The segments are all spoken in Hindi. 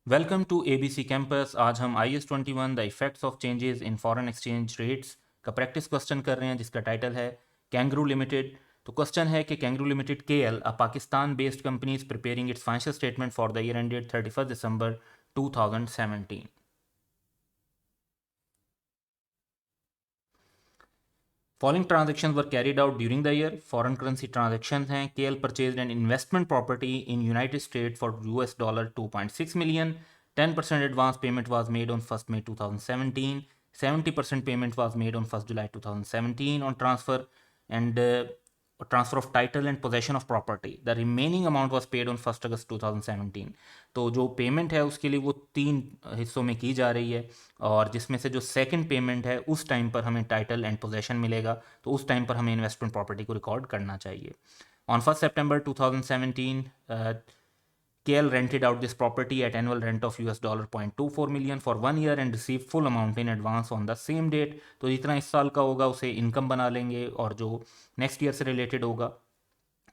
Welcome to ABC campus. आज हम IS-21 the effects of changes in foreign exchange rates का प्रैक्टिस क्वेश्चन कर रहे हैं, जिसका टाइटल है कैंगरू लिमिटेड। तो क्वेश्चन है कि kangaroo limited KL, a Pakistan based company, is preparing it's financial statement for the year ended 31 December 2017। Following transactions were carried out during the year. Foreign currency transactions हैं। KL purchased an investment property in United States for $2.6 million. 10% advance payment was made on 1st May 2017. 70% payment was made on 1st July 2017 on transfer and transfer of title and possession of property. The remaining amount was paid on 1st August 2017. तो जो पेमेंट है उसके लिए वो 3 हिस्सों में की जा रही है, और जिसमें से जो सेकंड पेमेंट है उस टाइम पर हमें टाइटल एंड पोजेशन मिलेगा, तो उस टाइम पर हमें इन्वेस्टमेंट प्रॉपर्टी को रिकॉर्ड करना चाहिए। On 1 September 2017, KL rented out this property at annual rent of $0.24 million for 1 year and received full amount in advance on the same date। तो जितना इस साल का होगा उसे इनकम बना लेंगे, और जो नेक्स्ट ईयर से रिलेटेड होगा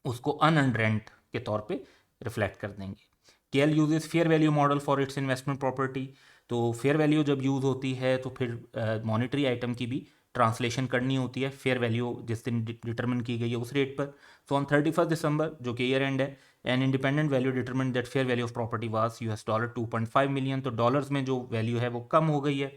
उसको अनअर्न्ड रेंट के तौर पे रिफ्लेक्ट कर देंगे। KL uses fair value model for its investment property. तो फेयर वैल्यू जब यूज़ होती है तो फिर मॉनेटरी आइटम की भी ट्रांसलेशन करनी होती है फेयर वैल्यू जिस दिन डिटरमिन की गई है उस रेट पर। सो ऑन 31 दिसंबर, जो कि ईयर एंड है, an independent value determine that fair value of property was $2.5 million. तो डॉलर्स में जो वैल्यू है वो कम हो गई है।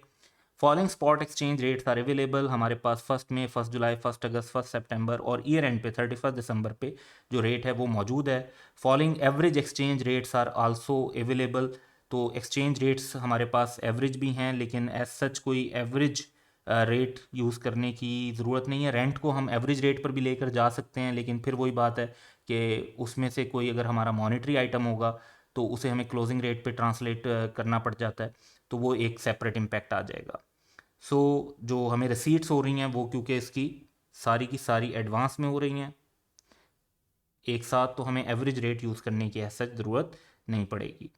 Following spot exchange rates are available. हमारे पास 1 मई, 1 जुलाई, 1 अगस्त, 1 सितंबर और ईयर एंड पे 31 दिसंबर पे जो रेट है वो मौजूद है। Following average exchange rates are also available. तो एक्सचेंज रेट्स हमारे पास एवरेज भी हैं, लेकिन एज सच कोई एवरेज रेट यूज़ करने की ज़रूरत नहीं है। रेंट को हम एवरेज रेट पर भी लेकर जा सकते हैं, लेकिन फिर वही बात है कि उसमें से कोई अगर हमारा मॉनेटरी आइटम होगा तो उसे हमें क्लोजिंग रेट पे ट्रांसलेट करना पड़ जाता है, तो वो एक सेपरेट इम्पैक्ट आ जाएगा। जो हमें रिसीट्स हो रही हैं वो क्योंकि इसकी सारी की सारी एडवांस में हो रही हैं एक साथ, तो हमें एवरेज रेट यूज़ करने की ऐसा ज़रूरत नहीं पड़ेगी।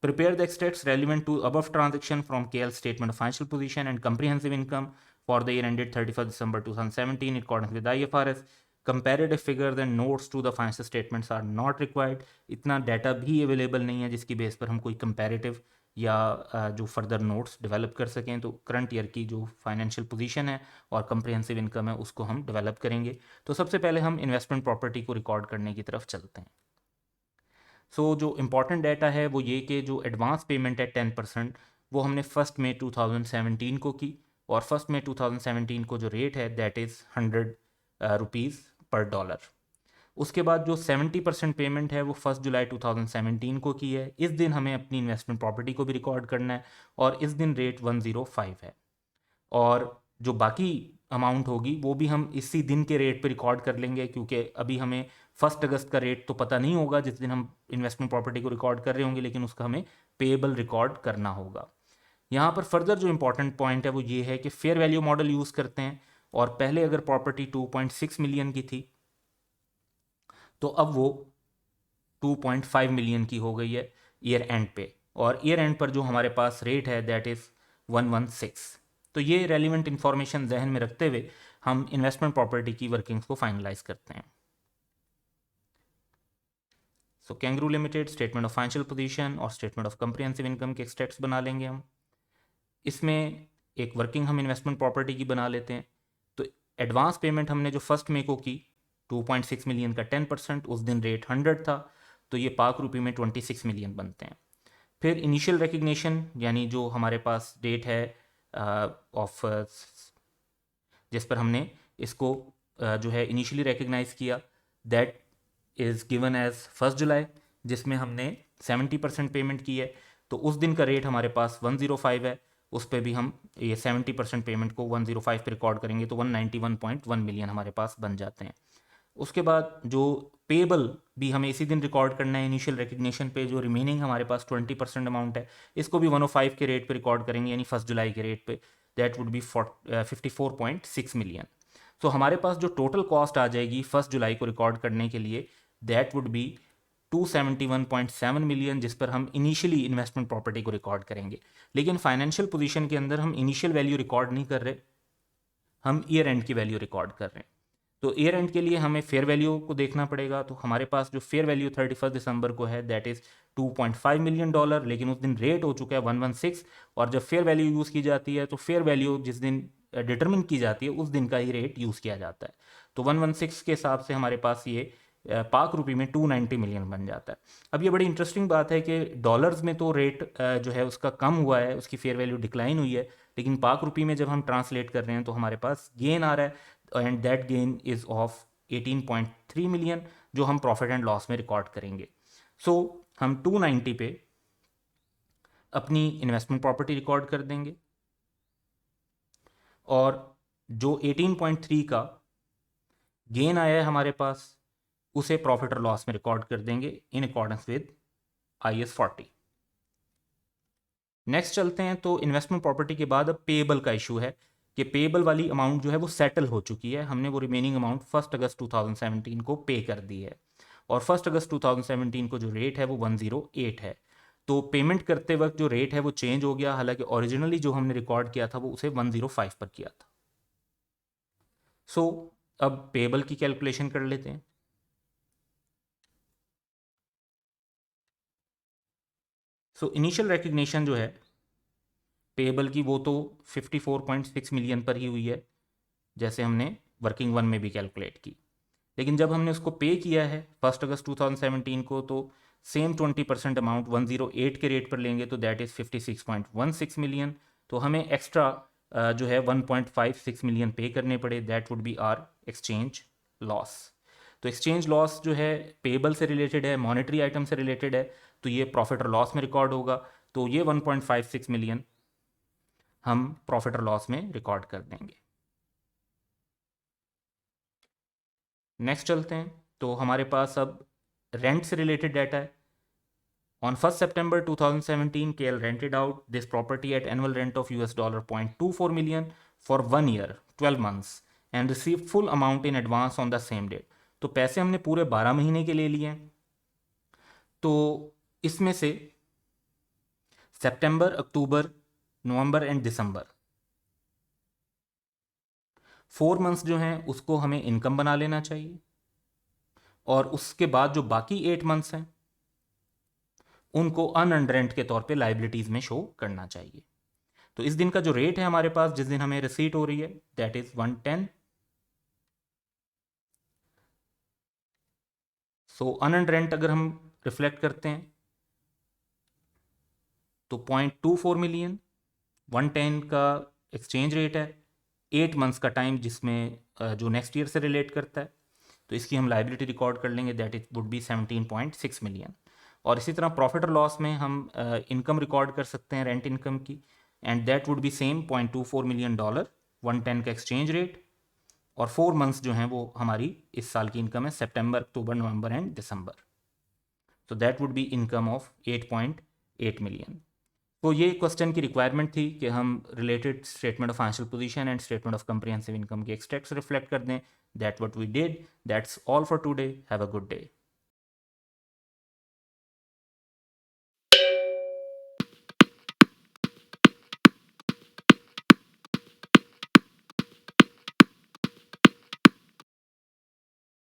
Prepare the extracts relevant to above transaction from KL statement of financial position and comprehensive income for the year ended 31 December 2017 in accordance with IFRS। Comparative figures and notes to the financial statements are not required. इतना डाटा भी अवेलेबल नहीं है जिसकी बेस पर हम कोई कंपेरेटिव या जो फर्दर नोट्स डेवलप कर सकें। तो करंट ईयर की जो फाइनेंशियल पोजीशन है और कंप्रिहेंसिव इनकम है उसको हम डेवलप करेंगे। तो सबसे पहले हम इन्वेस्टमेंट प्रॉपर्टी को रिकॉर्ड करने की तरफ चलते हैं। जो इम्पॉर्टेंट डाटा है वो ये कि जो एडवांस पेमेंट है 10%, वो हमने 1 मई 2017 को की, और 1 मई 2017 को जो रेट है दैट इज़ 100 रुपीज़ पर डॉलर। उसके बाद जो 70% पेमेंट है वो 1 जुलाई 2017 को की है। इस दिन हमें अपनी इन्वेस्टमेंट प्रॉपर्टी को भी रिकॉर्ड करना है, और इस दिन रेट 105 है। और जो बाकी अमाउंट होगी वो भी हम इसी दिन के रेट पे रिकॉर्ड कर लेंगे, क्योंकि अभी हमें 1 अगस्त का रेट तो पता नहीं होगा जिस दिन हम इन्वेस्टमेंट प्रॉपर्टी को रिकॉर्ड कर रहे होंगे, लेकिन उसका हमें पेएबल रिकॉर्ड करना होगा। यहाँ पर फर्दर जो इंपॉर्टेंट पॉइंट है वो ये है कि फेयर वैल्यू मॉडल यूज़ करते हैं, और पहले अगर प्रॉपर्टी 2.6 मिलियन की थी तो अब वो 2.5 मिलियन की हो गई है ईयर एंड पे, और ईयर एंड पर जो हमारे पास रेट है दैट इज़ 116। तो ये रेलिवेंट इंफॉर्मेशन जहन में रखते हुए हम इन्वेस्टमेंट प्रॉपर्टी की वर्किंग्स को फाइनलाइज करते हैं। Kangaroo limited statement of financial position और स्टेटमेंट ऑफ कंप्रिहेंसिव इनकम के एक्सट्रैक्ट्स बना लेंगे हम। इसमें एक वर्किंग हम इन्वेस्टमेंट प्रॉपर्टी की बना लेते हैं। तो एडवांस पेमेंट हमने जो 1 मई को की 2.6 मिलियन का 10%, उस दिन रेट 100 था, तो ये पाक रुपये में 26 मिलियन बनते हैं। फिर इनिशियल रिकग्निशन, यानी जो हमारे पास डेट है ऑफ जिस पर हमने इसको जो है इनिशियली रिकग्नाइज किया, दैट इज़ गिवन एज 1 जुलाई, जिसमें हमने 70% पेमेंट की है। तो उस दिन का रेट हमारे पास 105 है, उस पर भी हम ये 70% पेमेंट को 105 पे रिकॉर्ड करेंगे, तो 191.1 मिलियन हमारे पास बन जाते हैं। उसके बाद जो पेबल भी हमें इसी दिन रिकॉर्ड करना है इनिशियल रिकग्निशन पे, जो रिमेनिंग हमारे पास 20% अमाउंट है, इसको भी 105 के रेट पे रिकॉर्ड करेंगे, यानी 1 जुलाई के रेट पे, दैट वुड बी 54.6 मिलियन। सो हमारे पास जो टोटल कॉस्ट आ जाएगी 1 जुलाई को रिकॉर्ड करने के लिए, दैट वुड बी 271.7 मिलियन, जिस पर हम इनिशियली इन्वेस्टमेंट प्रॉपर्टी को रिकॉर्ड करेंगे। लेकिन फाइनेंशियल पोजीशन के अंदर हम इनिशियल वैल्यू रिकॉर्ड नहीं कर रहे, हम ईयर एंड की वैल्यू रिकॉर्ड कर रहे हैं। तो ईयर एंड के लिए हमें फेयर वैल्यू को देखना पड़ेगा। तो हमारे पास जो फेयर वैल्यू 31 दिसंबर को है दैट इज़ $2.5 मिलियन, लेकिन उस दिन रेट हो चुका है 116। और जब फेयर वैल्यू यूज़ की जाती है तो फेयर वैल्यू जिस दिन डिटरमिन की जाती है उस दिन का ही रेट यूज़ किया जाता है। तो 116 के हिसाब से हमारे पास ये पाक रुपये में 290 मिलियन बन जाता है। अब ये बड़ी इंटरेस्टिंग बात है कि डॉलर्स में तो रेट जो है उसका कम हुआ है, उसकी फेयर वैल्यू डिक्लाइन हुई है, लेकिन पाक रुपये में जब हम ट्रांसलेट कर रहे हैं तो हमारे पास गेन आ रहा है, and that gain is of 18.3 million, जो हम प्रॉफिट एंड लॉस में रिकॉर्ड करेंगे। सो हम 290 पे अपनी इन्वेस्टमेंट प्रॉपर्टी रिकॉर्ड कर देंगे, और जो 18.3 का गेन आया है हमारे पास उसे प्रॉफिट और लॉस में रिकॉर्ड कर देंगे इन अकॉर्डेंस विद IAS 40। नेक्स्ट चलते हैं। तो इन्वेस्टमेंट प्रॉपर्टी के बाद अब पेएबल का इशू है कि पेएबल वाली अमाउंट जो है वो सेटल हो चुकी है, हमने वो रिमेनिंग अमाउंट 1 अगस्त 2017 को पे कर दी है, और 1 अगस्त 2017 को जो रेट है वो 108 है। तो पेमेंट करते वक्त जो रेट है वो चेंज हो गया, हालांकि ओरिजिनली जो हमने रिकॉर्ड किया था वो उसे 105 पर किया था। सो अब पेएबल की कैलकुलेशन कर लेते हैं। सो इनिशियल रिकग्निशन जो है पेएबल की वो तो 54.6 मिलियन पर ही हुई है, जैसे हमने वर्किंग वन में भी कैलकुलेट की। लेकिन जब हमने उसको पे किया है 1 अगस्त 2017 को, तो सेम 20% अमाउंट 108 के रेट पर लेंगे तो दैट इज़ 56.16 मिलियन। तो हमें एक्स्ट्रा जो है 1.56 मिलियन पे करने पड़े, that would be our exchange loss. तो एक्सचेंज लॉस जो है पेबल से रिलेटेड है, मॉनेटरी आइटम से रिलेटेड है, तो ये प्रॉफिट और लॉस में रिकॉर्ड होगा। तो ये 1.56 मिलियन हम प्रॉफिट और लॉस में रिकॉर्ड कर देंगे। नेक्स्ट चलते हैं। तो हमारे पास अब रेंट से रिलेटेड डाटा है। On 1st September 2017, KL rented out this property at annual rent of $0.24 million for 1 year, 12 months, and received full amount in advance on the same date. तो पैसे हमने पूरे 12 महीने के ले लिए हैं। तो इसमें से सितंबर, अक्टूबर, नवंबर एंड दिसंबर 4 मंथ्स जो हैं उसको हमें इनकम बना लेना चाहिए, और उसके बाद जो बाकी 8 मंथ्स हैं उनको अनअर्न्ड रेंट के तौर पे लाइबिलिटीज में शो करना चाहिए। तो इस दिन का जो रेट है हमारे पास जिस दिन हमें रिसीट हो रही है that is 110। So unearned rent अगर हम रिफ्लेक्ट करते हैं तो 0.24 मिलियन, 110 का एक्सचेंज रेट है, 8 मंथ्स का टाइम जिसमें जो नेक्स्ट ईयर से रिलेट करता है, तो इसकी हम लाइबिलिटी रिकॉर्ड कर लेंगे that is would be 17.6 million. और इसी तरह प्रॉफिट और लॉस में हम इनकम रिकॉर्ड कर सकते हैं, रेंट इनकम की, and that would B same $0.24 million, 110 का एक्सचेंज रेट, और 4 मंथ्स जो हैं वो हमारी इस साल की इनकम है, सितंबर, अक्टूबर, नवंबर एंड दिसंबर। तो that would be income of 8.8 million. तो ये क्वेश्चन की रिक्वायरमेंट थी कि हम related statement of financial position and statement of comprehensive income के एक्सट्रैक्ट्स रिफ्लेक्ट कर दें। That what we did. That's all for today. Have a good day.